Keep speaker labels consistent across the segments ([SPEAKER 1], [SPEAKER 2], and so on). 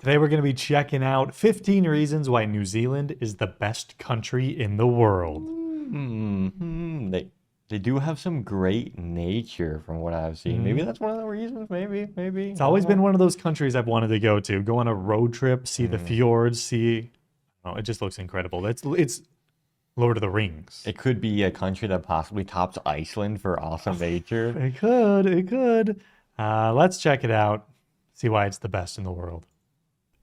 [SPEAKER 1] Today we're going to be checking out 15 reasons why New Zealand is the best country in the world.
[SPEAKER 2] They do have some great nature from what I've seen. Maybe that's one of the reasons. Maybe.
[SPEAKER 1] It's always been one of those countries I've wanted to go on a road trip, see the fjords, oh, it just looks incredible. It's Lord of the Rings.
[SPEAKER 2] It could be a country that possibly tops Iceland for awesome nature.
[SPEAKER 1] It could. Let's check it out, see why it's the best in the world.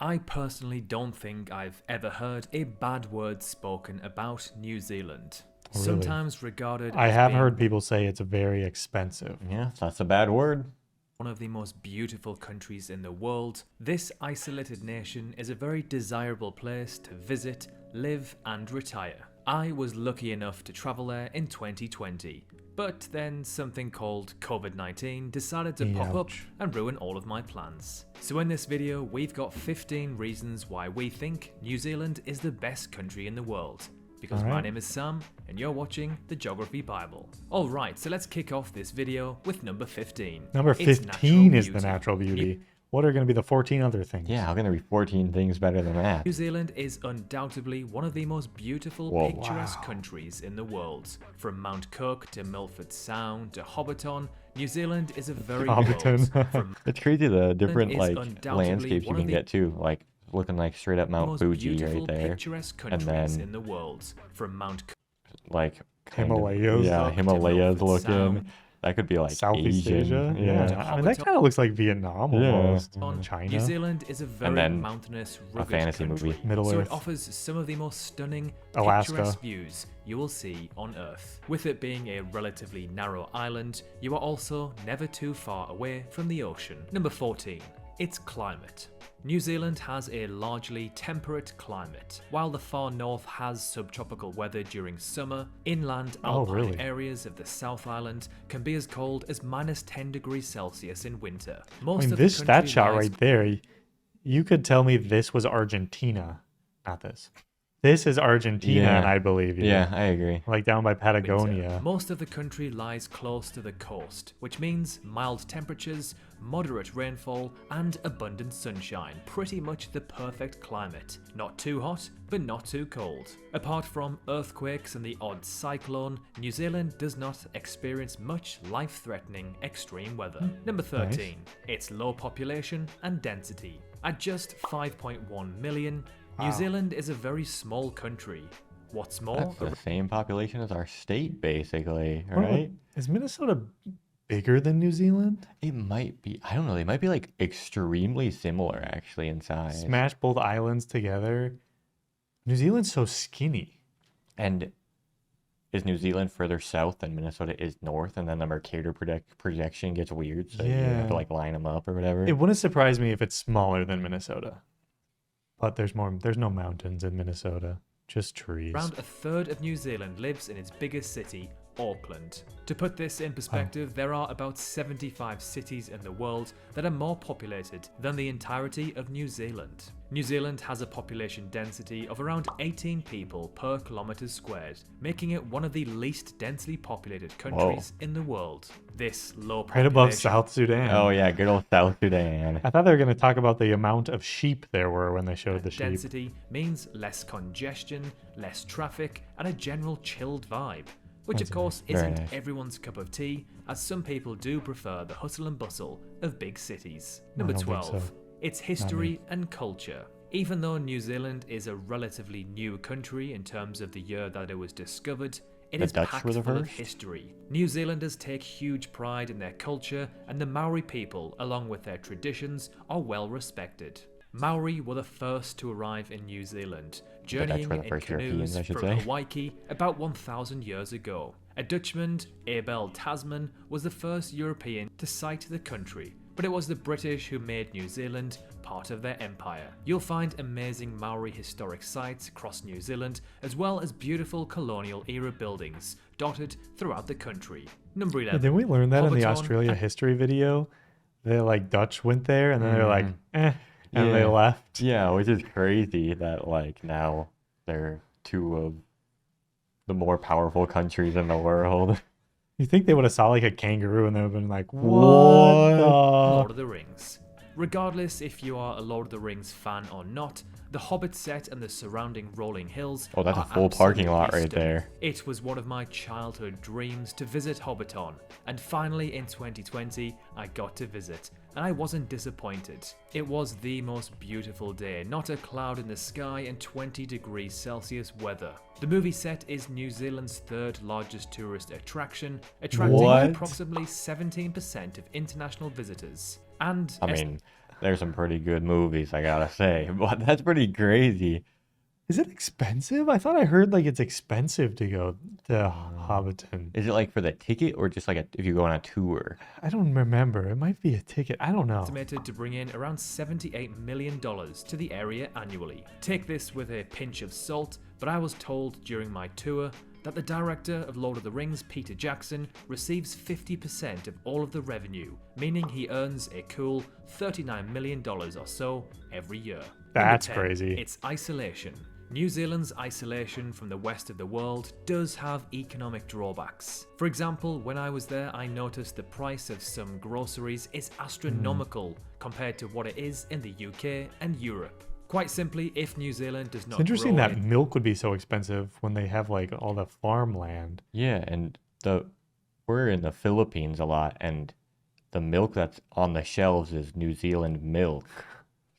[SPEAKER 3] I personally don't think I've ever heard a bad word spoken about New Zealand.
[SPEAKER 1] Really?
[SPEAKER 3] Sometimes regarded
[SPEAKER 1] I
[SPEAKER 3] as
[SPEAKER 1] have
[SPEAKER 3] being
[SPEAKER 1] heard people say it's very expensive.
[SPEAKER 2] Yeah, that's a bad word.
[SPEAKER 3] one of the most beautiful countries in the world, this isolated nation is a very desirable place to visit, live and retire. I was lucky enough to travel there in 2020, but then something called COVID-19 decided to pop up and ruin all of my plans. So in this video, we've got 15 reasons why we think New Zealand is the best country in the world. Because my name is Sam, and you're watching the Geography Bible. Alright, so let's kick off this video with number 15.
[SPEAKER 1] Number 15 is the natural beauty. What are going to be the 14 other things?
[SPEAKER 2] Yeah, how can there be 14 things better than that?
[SPEAKER 3] New Zealand is undoubtedly one of the most beautiful, picturesque countries in the world. From Mount Cook to Milford Sound to Hobbiton, New Zealand is a very
[SPEAKER 1] Hobbiton.
[SPEAKER 2] It's crazy the different landscapes you can get too, like looking like straight up Mount Fuji right there, and then
[SPEAKER 3] in the world, from Mount
[SPEAKER 2] like
[SPEAKER 1] Himalayas.
[SPEAKER 2] Yeah, Himalayas looking. That could be like
[SPEAKER 1] Southeast
[SPEAKER 2] Asian.
[SPEAKER 1] Asia. Yeah. I mean, that kind of looks like Vietnam almost. China.
[SPEAKER 3] New Zealand is a very mountainous, rugged
[SPEAKER 2] fantasy
[SPEAKER 3] country,
[SPEAKER 2] movie.
[SPEAKER 1] Middle
[SPEAKER 3] so
[SPEAKER 1] Earth.
[SPEAKER 3] it offers some of the most stunning,
[SPEAKER 1] Alaska.
[SPEAKER 3] picturesque views you will see on Earth. With it being a relatively narrow island, you are also never too far away from the ocean. Number 14. Its climate. New Zealand has a largely temperate climate. While the far north has subtropical weather during summer, inland alpine areas of the South Island can be as cold as -10 degrees Celsius in winter.
[SPEAKER 1] That shot right there, you could tell me this was Argentina, not this. This is Argentina, and I believe you.
[SPEAKER 2] Yeah, I agree.
[SPEAKER 1] Like down by Patagonia.
[SPEAKER 3] Winter. Most of the country lies close to the coast, which means mild temperatures, moderate rainfall, and abundant sunshine. Pretty much the perfect climate. Not too hot, but not too cold. Apart from earthquakes and the odd cyclone, New Zealand does not experience much life-threatening extreme weather. Number 13. Its low population and density. At just 5.1 million, New Zealand is a very small country. What's more,
[SPEAKER 2] that's the same population as our state, basically, right?
[SPEAKER 1] Is Minnesota bigger than New Zealand?
[SPEAKER 2] It might be. I don't know. They might be like extremely similar, actually, in size.
[SPEAKER 1] Smash both islands together. New Zealand's so skinny.
[SPEAKER 2] And is New Zealand further south than Minnesota is north? And then the Mercator projection gets weird, so you have to like line them up or whatever.
[SPEAKER 1] It wouldn't surprise me if it's smaller than Minnesota. But there's no mountains in Minnesota, just trees.
[SPEAKER 3] Around a third of New Zealand lives in its biggest city, Auckland. To put this in perspective, there are about 75 cities in the world that are more populated than the entirety of New Zealand. New Zealand has a population density of around 18 people per kilometre squared, making it one of the least densely populated countries in the world. This low population...
[SPEAKER 1] Right above South Sudan.
[SPEAKER 2] Oh yeah, good old South Sudan.
[SPEAKER 1] I thought they were going to talk about the amount of sheep there were when they showed the sheep.
[SPEAKER 3] Density means less congestion, less traffic, and a general chilled vibe. Which of course isn't everyone's cup of tea, as some people do prefer the hustle and bustle of big cities. Number 12. Its history and culture. Even though New Zealand is a relatively new country in terms of the year that it was discovered, it is packed full of history. New Zealanders take huge pride in their culture, and the Maori people, along with their traditions, are well respected. Maori were the first to arrive in New Zealand, journeying in canoes from Hawaii about 1,000 years ago. A Dutchman, Abel Tasman, was the first European to sight the country, but it was the British who made New Zealand part of their empire. You'll find amazing Maori historic sites across New Zealand, as well as beautiful colonial era buildings dotted throughout the country. Number 11.
[SPEAKER 1] Didn't we learn that in the Australia history video? They like Dutch went there and then they're like, and they left.
[SPEAKER 2] Yeah, which is crazy that like now they're two of the more powerful countries in the world.
[SPEAKER 1] You think they would have saw like a kangaroo and they would have been like, what?
[SPEAKER 3] Lord of the Rings. Regardless if you are a Lord of the Rings fan or not, the Hobbit set and the surrounding rolling hills
[SPEAKER 2] Oh, that's a
[SPEAKER 3] are
[SPEAKER 2] full parking lot
[SPEAKER 3] absolutely
[SPEAKER 2] right
[SPEAKER 3] stunning.
[SPEAKER 2] there.
[SPEAKER 3] It was one of my childhood dreams to visit Hobbiton, and finally in 2020 I got to visit, and I wasn't disappointed. It was the most beautiful day, not a cloud in the sky and 20 degrees Celsius weather. The movie set is New Zealand's third largest tourist attraction, attracting
[SPEAKER 1] What?
[SPEAKER 3] approximately 17% of international visitors. And
[SPEAKER 2] I mean, there's some pretty good movies, I gotta say, but that's pretty crazy.
[SPEAKER 1] Is it expensive? I thought I heard like it's expensive to go to Hobbiton.
[SPEAKER 2] Is it like for the ticket or just like if you go on a tour?
[SPEAKER 1] I don't remember. It might be a ticket. I don't know.
[SPEAKER 3] estimated to bring in around $78 million to the area annually. Take this with a pinch of salt, but I was told during my tour that the director of Lord of the Rings, Peter Jackson, receives 50% of all of the revenue, meaning he earns a cool $39 million or so every year.
[SPEAKER 1] That's
[SPEAKER 3] Number 10,
[SPEAKER 1] crazy.
[SPEAKER 3] It's isolation. New Zealand's isolation from the rest of the world does have economic drawbacks. For example, when I was there, I noticed the price of some groceries is astronomical compared to what it is in the UK and Europe. Quite simply, if New Zealand does not
[SPEAKER 1] It's interesting
[SPEAKER 3] grow
[SPEAKER 1] that
[SPEAKER 3] in-
[SPEAKER 1] milk would be so expensive when they have like all the farmland.
[SPEAKER 2] Yeah, and we're in the Philippines a lot, and the milk that's on the shelves is New Zealand milk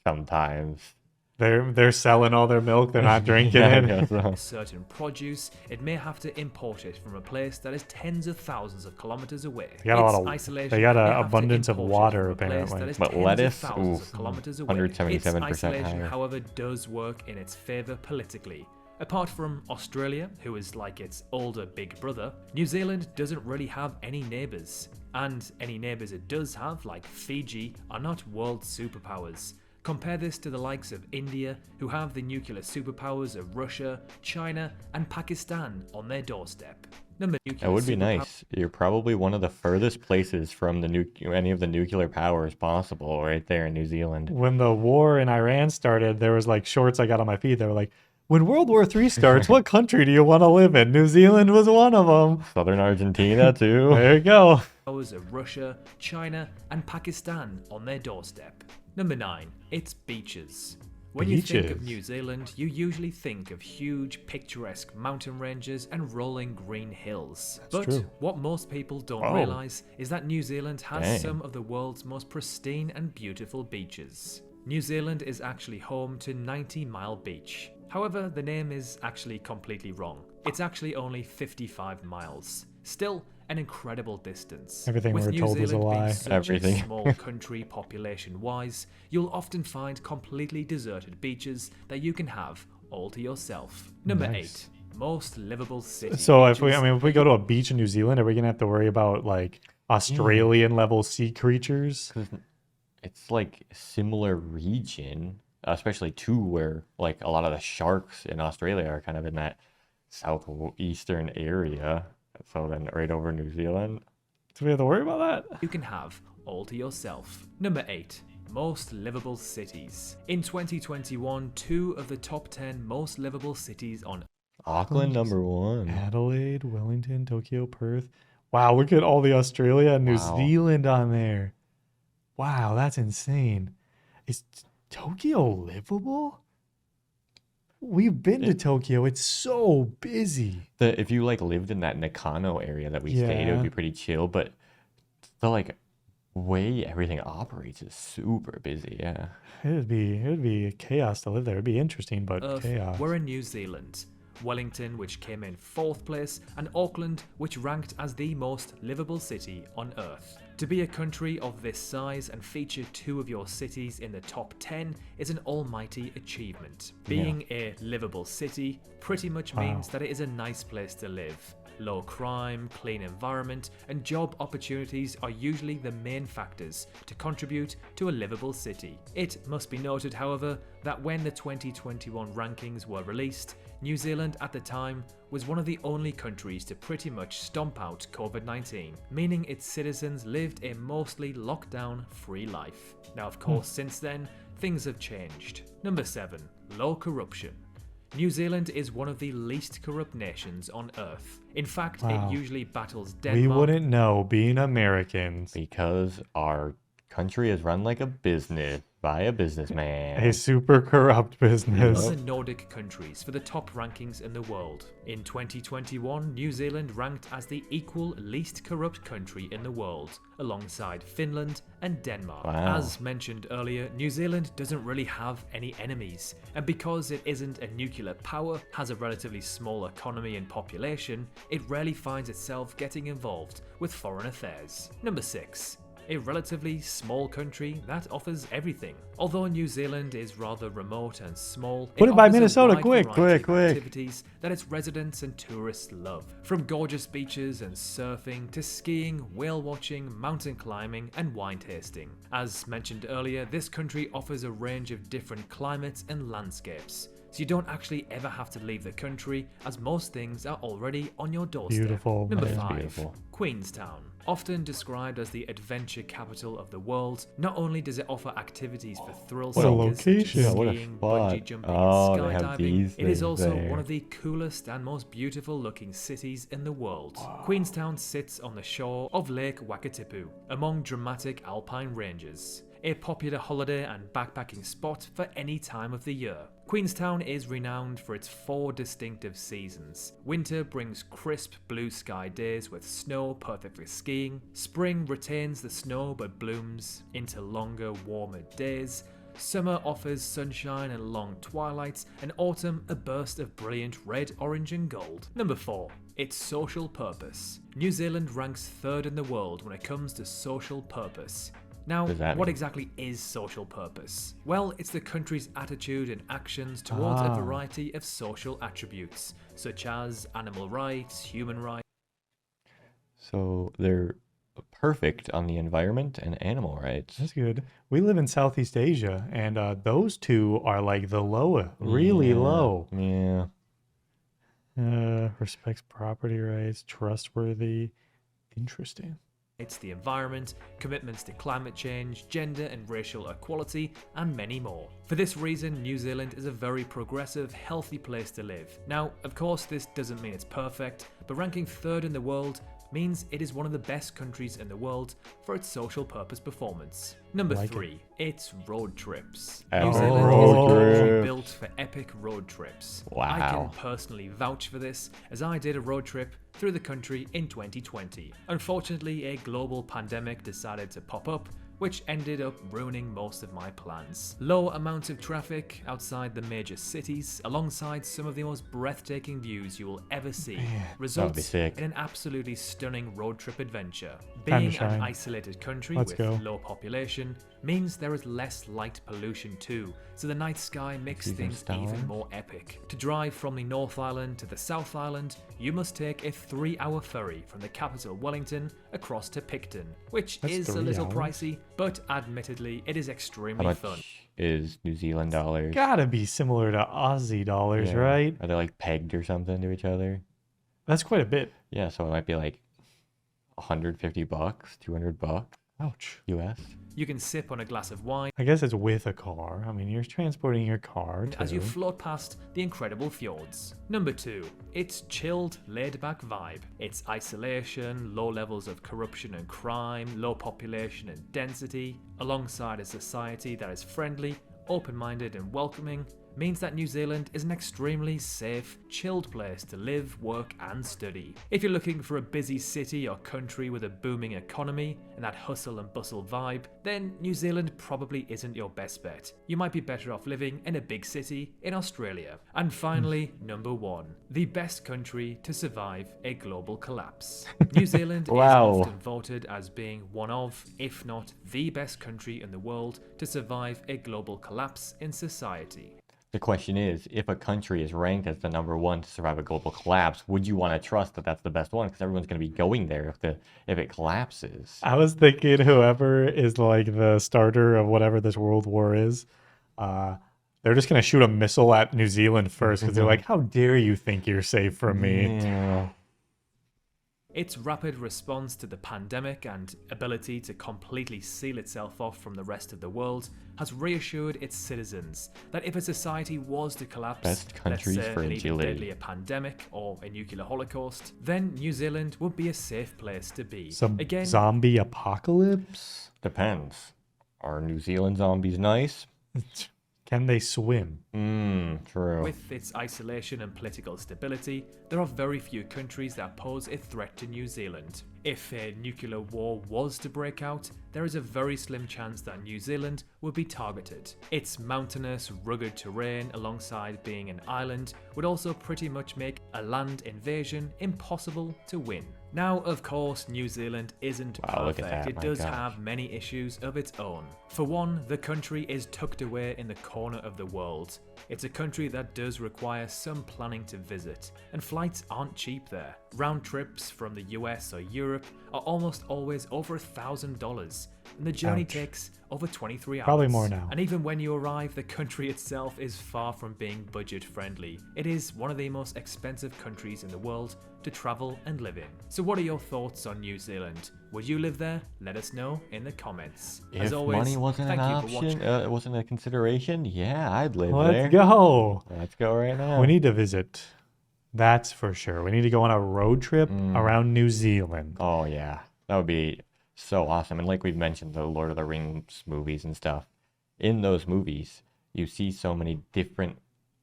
[SPEAKER 2] sometimes.
[SPEAKER 1] They're selling all their milk. They're not drinking
[SPEAKER 2] Yeah, I
[SPEAKER 1] it.
[SPEAKER 2] guess so.
[SPEAKER 3] certain produce, it may have to import it from a place that is tens of thousands of kilometers away.
[SPEAKER 1] They got a lot
[SPEAKER 3] Its
[SPEAKER 1] of-
[SPEAKER 3] isolation
[SPEAKER 1] they got
[SPEAKER 3] may
[SPEAKER 1] a
[SPEAKER 3] have to
[SPEAKER 1] abundance of
[SPEAKER 3] import it
[SPEAKER 1] water,
[SPEAKER 3] from a place
[SPEAKER 1] apparently.
[SPEAKER 3] that is
[SPEAKER 2] But
[SPEAKER 3] tens of
[SPEAKER 2] lettuce,
[SPEAKER 3] thousands of
[SPEAKER 2] oof,
[SPEAKER 3] kilometers away.
[SPEAKER 2] 177%
[SPEAKER 3] Its isolation,
[SPEAKER 2] higher.
[SPEAKER 3] however, does work in its favor politically. Apart from Australia, who is like its older big brother, New Zealand doesn't really have any neighbours. And any neighbours it does have, like Fiji, are not world superpowers. Compare this to the likes of India, who have the nuclear superpowers of Russia, China, and Pakistan on their doorstep. Number
[SPEAKER 2] That would be nice. You're probably one of the furthest places from any of the nuclear powers possible, right there in New Zealand.
[SPEAKER 1] When the war in Iran started, there was like shorts I got on my feed. They were like, when World War III starts, what country do you want to live in? New Zealand was one of them.
[SPEAKER 2] Southern Argentina too.
[SPEAKER 1] There you go.
[SPEAKER 3] Powers of Russia, China, and Pakistan on their doorstep. Number 9. It's beaches. When you think of
[SPEAKER 1] Beaches.
[SPEAKER 3] New Zealand, you usually think of huge, picturesque mountain ranges and rolling green hills. But
[SPEAKER 1] true.
[SPEAKER 3] what most people don't
[SPEAKER 1] Oh.
[SPEAKER 3] realise is that New Zealand has
[SPEAKER 2] Dang.
[SPEAKER 3] some of the world's most pristine and beautiful beaches. New Zealand is actually home to 90 Mile Beach. However, the name is actually completely wrong. It's actually only 55 miles. Still, an incredible distance.
[SPEAKER 1] Everything we
[SPEAKER 3] With
[SPEAKER 1] were
[SPEAKER 3] New
[SPEAKER 1] told was a
[SPEAKER 3] Zealand being
[SPEAKER 1] lie.
[SPEAKER 3] such
[SPEAKER 2] Everything.
[SPEAKER 3] a small country population-wise, you'll often find completely deserted beaches that you can have all to yourself. Number
[SPEAKER 1] Nice.
[SPEAKER 3] 8. Most livable city.
[SPEAKER 1] So if we
[SPEAKER 3] beaches.
[SPEAKER 1] go to a beach in New Zealand, are we gonna have to worry about like Australian level sea creatures?
[SPEAKER 2] It's like a similar region, especially too where like a lot of the sharks in Australia are kind of in that southeastern area. So then right over New Zealand.
[SPEAKER 1] Do we have to worry about that?
[SPEAKER 3] you can have all to yourself. Number 8. Most livable cities. In 2021, 2 of the top 10 most livable cities on
[SPEAKER 2] Auckland number 1.
[SPEAKER 1] Adelaide, Wellington, Tokyo, Perth. Wow, look at all the Australia and New
[SPEAKER 2] Wow.
[SPEAKER 1] Zealand on there. Wow, that's insane. Is Tokyo livable? We've been to Tokyo. It's so busy.
[SPEAKER 2] If you like lived in that Nakano area that we stayed, it
[SPEAKER 1] Yeah.
[SPEAKER 2] would be pretty chill. But the like way everything operates is super busy. Yeah.
[SPEAKER 1] It'd be chaos to live there. It'd be interesting, but
[SPEAKER 3] Earth
[SPEAKER 1] chaos.
[SPEAKER 3] were in New Zealand. Wellington, which came in 4th place, and Auckland, which ranked as the most livable city on Earth. To be a country of this size and feature 2 of your cities in the top 10 is an almighty achievement. Being a livable city pretty much means
[SPEAKER 1] Wow.
[SPEAKER 3] that it is a nice place to live. Low crime, clean environment, and job opportunities are usually the main factors to contribute to a livable city. It must be noted, however, that when the 2021 rankings were released, New Zealand at the time was one of the only countries to pretty much stomp out COVID-19, meaning its citizens lived a mostly lockdown-free life. Now, of course, since then, things have changed. Number 7. Low corruption. New Zealand is one of the least corrupt nations on Earth. In fact,
[SPEAKER 1] Wow.
[SPEAKER 3] it usually battles
[SPEAKER 1] We
[SPEAKER 3] Denmark.
[SPEAKER 1] wouldn't know being Americans.
[SPEAKER 2] Because our country is run like a business by a businessman.
[SPEAKER 1] A super corrupt business.
[SPEAKER 3] Other Nordic countries for the top rankings in the world. In 2021, New Zealand ranked as the equal least corrupt country in the world, alongside Finland and Denmark.
[SPEAKER 2] Wow.
[SPEAKER 3] As mentioned earlier, New Zealand doesn't really have any enemies, and because it isn't a nuclear power, has a relatively small economy and population, it rarely finds itself getting involved with foreign affairs. Number 6. A relatively small country that offers everything. Although New Zealand is rather remote and small,
[SPEAKER 1] Put it by
[SPEAKER 3] offers a
[SPEAKER 1] Minnesota,
[SPEAKER 3] wide
[SPEAKER 1] quick,
[SPEAKER 3] variety
[SPEAKER 1] quick,
[SPEAKER 3] of
[SPEAKER 1] quick.
[SPEAKER 3] activities that its residents and tourists love. From gorgeous beaches and surfing to skiing, whale watching, mountain climbing, and wine tasting. As mentioned earlier, this country offers a range of different climates and landscapes. So you don't actually ever have to leave the country, as most things are already on your doorstep.
[SPEAKER 1] Beautiful,
[SPEAKER 3] Number
[SPEAKER 1] man.
[SPEAKER 3] 5.
[SPEAKER 2] Beautiful.
[SPEAKER 3] Queenstown. Often described as the adventure capital of the world, not only does it offer activities for thrill
[SPEAKER 1] What a
[SPEAKER 3] seekers such as
[SPEAKER 1] location.
[SPEAKER 2] Yeah, what a
[SPEAKER 3] skiing,
[SPEAKER 2] spot.
[SPEAKER 3] bungee jumping,
[SPEAKER 2] Oh,
[SPEAKER 3] and
[SPEAKER 2] they have
[SPEAKER 3] skydiving,
[SPEAKER 2] these
[SPEAKER 3] it is
[SPEAKER 2] things
[SPEAKER 3] also
[SPEAKER 2] there.
[SPEAKER 3] one of the coolest and most beautiful looking cities in the world. Queenstown sits on the shore of Lake Wakatipu, among dramatic alpine ranges. A popular holiday and backpacking spot for any time of the year. Queenstown is renowned for its 4 distinctive seasons. Winter brings crisp blue sky days with snow perfect for skiing. Spring retains the snow but blooms into longer, warmer days. Summer offers sunshine and long twilights, and autumn a burst of brilliant red, orange and gold. Number 4. Its social purpose. New Zealand ranks 3rd in the world when it comes to social purpose. Now,
[SPEAKER 2] Does that
[SPEAKER 3] what
[SPEAKER 2] mean?
[SPEAKER 3] exactly is social purpose? Well, it's the country's attitude and actions towards a variety of social attributes, such as animal rights, human rights.
[SPEAKER 2] So they're perfect on the environment and animal rights.
[SPEAKER 1] That's good. We live in Southeast Asia, and those two are like the lower, really
[SPEAKER 2] Yeah,
[SPEAKER 1] low.
[SPEAKER 2] Yeah.
[SPEAKER 1] Respects property rights, trustworthy. Interesting.
[SPEAKER 3] It's the environment, commitments to climate change, gender and racial equality, and many more. For this reason, New Zealand is a very progressive, healthy place to live. Now, of course, this doesn't mean it's perfect, but ranking 3rd in the world means it is one of the best countries in the world for its social purpose performance. Number
[SPEAKER 1] Like it.
[SPEAKER 3] 3, it's road trips.
[SPEAKER 2] Oh,
[SPEAKER 3] New Zealand is a
[SPEAKER 1] road
[SPEAKER 3] country
[SPEAKER 2] trips.
[SPEAKER 3] built for epic road trips. I
[SPEAKER 2] Wow.
[SPEAKER 3] can personally vouch for this, as I did a road trip through the country in 2020. Unfortunately, a global pandemic decided to pop up, which ended up ruining most of my plans. Low amounts of traffic outside the major cities, alongside some of the most breathtaking views you will ever see, results
[SPEAKER 2] sick.
[SPEAKER 3] in an absolutely stunning road trip adventure.
[SPEAKER 1] Time to
[SPEAKER 3] Being
[SPEAKER 1] shine.
[SPEAKER 3] an isolated country
[SPEAKER 1] Let's
[SPEAKER 3] with
[SPEAKER 1] go.
[SPEAKER 3] low population means there is less light pollution too, so the night sky makes
[SPEAKER 2] Even
[SPEAKER 3] things
[SPEAKER 2] star?
[SPEAKER 3] even more epic. To drive from the North Island to the South Island, you must take a 3-hour ferry from the capital Wellington across to Picton, which
[SPEAKER 1] That's
[SPEAKER 3] is a
[SPEAKER 1] 3
[SPEAKER 3] little
[SPEAKER 1] hours?
[SPEAKER 3] pricey, but admittedly it is
[SPEAKER 2] How
[SPEAKER 3] extremely
[SPEAKER 2] much
[SPEAKER 3] fun.
[SPEAKER 2] is New Zealand dollars?
[SPEAKER 1] Gotta be similar to Aussie dollars,
[SPEAKER 2] Yeah.
[SPEAKER 1] right?
[SPEAKER 2] Are they like pegged or something to each other?
[SPEAKER 1] That's quite a bit.
[SPEAKER 2] Yeah, so it might be like $150, $200
[SPEAKER 1] Ouch.
[SPEAKER 2] US.
[SPEAKER 3] You can sip on a glass of wine
[SPEAKER 1] I guess it's with a car. I mean, you're transporting your car
[SPEAKER 3] as you
[SPEAKER 1] too.
[SPEAKER 3] float past the incredible fjords. Number 2, its chilled, laid-back vibe. Its isolation, low levels of corruption and crime, low population and density, alongside a society that is friendly, open-minded and welcoming, means that New Zealand is an extremely safe, chilled place to live, work and study. If you're looking for a busy city or country with a booming economy and that hustle and bustle vibe, then New Zealand probably isn't your best bet. You might be better off living in a big city in Australia. And finally, number 1, the best country to survive a global collapse. New Zealand
[SPEAKER 2] Wow.
[SPEAKER 3] is often voted as being one of, if not the best country in the world to survive a global collapse in society.
[SPEAKER 2] The question is, if a country is ranked as the number 1 to survive a global collapse, would you want to trust that that's the best one? Because everyone's going to be going there if it collapses.
[SPEAKER 1] I was thinking whoever is like the starter of whatever this world war is, they're just gonna shoot a missile at New Zealand first because they're like, "How dare you think you're safe from me?"
[SPEAKER 2] Yeah.
[SPEAKER 3] Its rapid response to the pandemic and ability to completely seal itself off from the rest of the world has reassured its citizens that if a society was to collapse,
[SPEAKER 2] Best
[SPEAKER 3] let's
[SPEAKER 2] countries
[SPEAKER 3] say
[SPEAKER 2] for
[SPEAKER 3] an even
[SPEAKER 2] agility.
[SPEAKER 3] deadlier pandemic or a nuclear holocaust, then New Zealand would be a safe place to be.
[SPEAKER 1] Some
[SPEAKER 3] Again,
[SPEAKER 1] zombie apocalypse.
[SPEAKER 2] Depends. Are New Zealand zombies nice?
[SPEAKER 1] Can they swim?
[SPEAKER 2] True.
[SPEAKER 3] With its isolation and political stability, there are very few countries that pose a threat to New Zealand. If a nuclear war was to break out, there is a very slim chance that New Zealand would be targeted. Its mountainous, rugged terrain, alongside being an island, would also pretty much make a land invasion impossible to win. Now, of course, New Zealand isn't
[SPEAKER 2] Wow, look at
[SPEAKER 3] perfect.
[SPEAKER 2] that,
[SPEAKER 3] It
[SPEAKER 2] my
[SPEAKER 3] does
[SPEAKER 2] gosh.
[SPEAKER 3] have many issues of its own. For one, the country is tucked away in the corner of the world. It's a country that does require some planning to visit, and flights aren't cheap there. Round trips from the US or Europe are almost always over $1,000, and the journey
[SPEAKER 1] Ouch.
[SPEAKER 3] takes over 23 hours.
[SPEAKER 1] Probably more now.
[SPEAKER 3] And even when you arrive, the country itself is far from being budget friendly. It is one of the most expensive countries in the world to travel and live in. So what are your thoughts on New Zealand? Would you live there? Let us know in the comments. As
[SPEAKER 2] If
[SPEAKER 3] always,
[SPEAKER 2] money wasn't an
[SPEAKER 3] thank you for
[SPEAKER 2] option,
[SPEAKER 3] watching.
[SPEAKER 2] wasn't a consideration, yeah, I'd live
[SPEAKER 1] Let's
[SPEAKER 2] there.
[SPEAKER 1] go.
[SPEAKER 2] Let's go right now.
[SPEAKER 1] We need to visit. That's for sure. We need to go on a road trip around New Zealand.
[SPEAKER 2] Oh yeah, that would be so awesome. And like we've mentioned, the Lord of the Rings movies and stuff. In those movies, you see so many different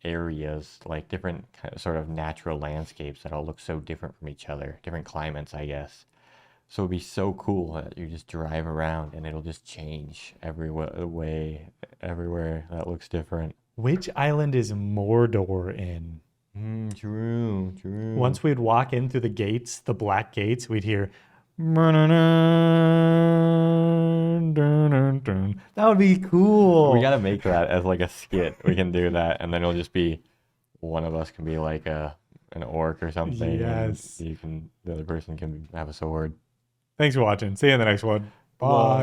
[SPEAKER 2] areas, like different sort of natural landscapes that all look so different from each other, different climates, I guess. So it'd be so cool that you just drive around and it'll just change everywhere that looks different.
[SPEAKER 1] Which island is Mordor in?
[SPEAKER 2] True.
[SPEAKER 1] Once we'd walk in through the gates, the black gates, we'd hear. That would be cool.
[SPEAKER 2] We gotta make that as like a skit. We can do that, and then it'll just be one of us can be like an orc or something. and
[SPEAKER 1] Yes.
[SPEAKER 2] the other person can have a sword.
[SPEAKER 1] Thanks for watching. See you in the next one.
[SPEAKER 2] Bye.
[SPEAKER 1] Bye.